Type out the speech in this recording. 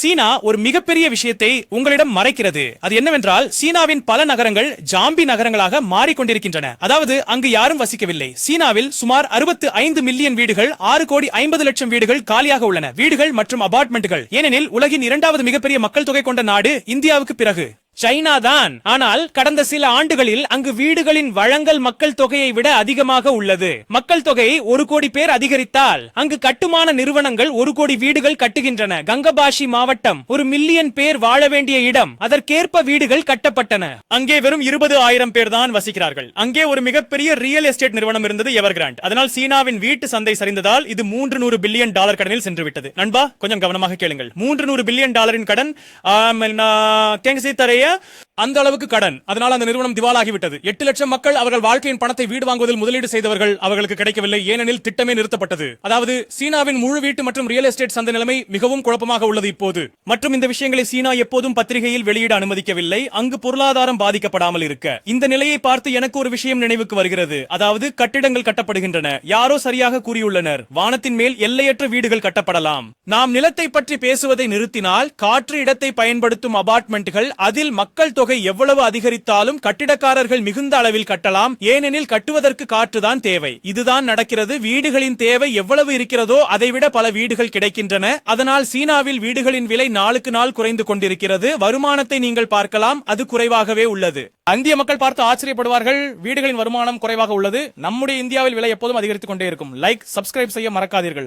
சீனா ஒரு மிகப்பெரிய விஷயத்தை உங்களிடம் மறைக்கிறது. அது என்னவென்றால் சீனாவின் பல நகரங்கள் ஜாம்பி நகரங்களாக மாறிக்கொண்டிருக்கின்றன. அதாவது அங்கு யாரும் வசிக்கவில்லை. சீனாவில் சுமார் 65 மில்லியன் வீடுகள், 6 கோடி 50 லட்சம் வீடுகள் காலியாக உள்ளன. வீடுகள் மற்றும் அபார்ட்மெண்ட்டுகள். ஏனெனில் உலகின் 2வது மிகப்பெரிய மக்கள் தொகை கொண்ட நாடு இந்தியாவுக்கு பிறகு சைனா தான். ஆனால் கடந்த சில ஆண்டுகளில் அங்கு வீடுகளின் வழங்கல் மக்கள் தொகையை விட அதிகமாக உள்ளது. மக்கள் தொகை 1 கோடி பேர் அதிகரித்தால் அங்கு கட்டுமான நிறுவனங்கள் 1 கோடி வீடுகள் கட்டுகின்றன. கங்கபாஷி மாவட்டம் 1 மில்லியன் பேர் வாழ வேண்டிய இடம். அதற்கேற்ப வீடுகள் கட்டப்பட்டன. அங்கே வெறும் 20,000 பேர் தான் வசிக்கிறார்கள். அங்கே ஒரு மிகப்பெரிய ரியல் எஸ்டேட் நிறுவனம் இருந்தது, எவர்கிராண்ட். அதனால் சீனாவின் வீட்டு சந்தை சரிந்ததால் இது $300 பில்லியன் கடனில் சென்று விட்டது. நண்பா, கொஞ்சம் கவனமாக கேளுங்கள். $300 பில்லியன் கடன் அந்த அளவுக்கு கடன். அதனால் அந்த நிறுவனம் திவாலாகிவிட்டது. 8 லட்சம் மக்கள் அவர்கள் வாழ்க்கையின் பணத்தை வீடு வாங்குவதில் முதலீடு செய்தவர்கள் அவர்களுக்கு கிடைக்கவில்லை. ஏனெனில் திட்டமே நிறுத்தப்பட்டது. அதாவது சீனாவின் முழு வீட்டு மற்றும் ரியல் எஸ்டேட் சந்தை நிலைமை மிகவும் குழப்பமாக உள்ளது இப்போது. மற்றும் இந்த விஷயங்களை சீனா எப்போதும் பத்திரிகையில் வெளியிட அனுமதிக்கவில்லை, அங்கு பொருளாதாரம் பாதிக்கப்படாமல் இருக்க. இந்த நிலையை பார்த்து எனக்கு ஒரு விஷயம் நினைவுக்கு வருகிறது. அதாவது கட்டிடங்கள் கட்டப்படுகின்றன. யாரோ சரியாக கூறியுள்ளனர், வானத்தின் மேல் எல்லையற்ற வீடுகள் கட்டப்படலாம். நாம் நிலத்தை பற்றி பேசுவதை நிறுத்தினால் காற்று இடத்தை பயன்படுத்தும் அபார்ட்மெண்ட்டுகள், அதில் மக்கள் தொகை எவ்வளவு அதிகரித்தாலும் கட்டிடக்காரர்கள் மிகுந்த அளவில் கட்டலாம். ஏனெனில் கட்டுவதற்கு காற்றுதான் தேவை. இதுதான் நடக்கிறது. வீடுகளின் தேவை எவ்வளவு இருக்கிறதோ அதைவிட பல வீடுகள் கிடைக்கின்றன. அதனால் சீனாவில் வீடுகளின் விலை நாளுக்கு நாள் குறைந்து கொண்டிருக்கிறது. வருமானத்தை நீங்கள் பார்க்கலாம், அது குறைவாகவே உள்ளது. இந்திய மக்கள் பார்த்து ஆச்சரியப்படுவார்கள், வீடுகளின் வருமானம் குறைவாக உள்ளது. நம்முடைய இந்தியாவில் விலை எப்போதும் அதிகரித்துக் கொண்டே இருக்கும். லைக், சப்ஸ்கிரைப் செய்ய மறக்காதீர்கள்.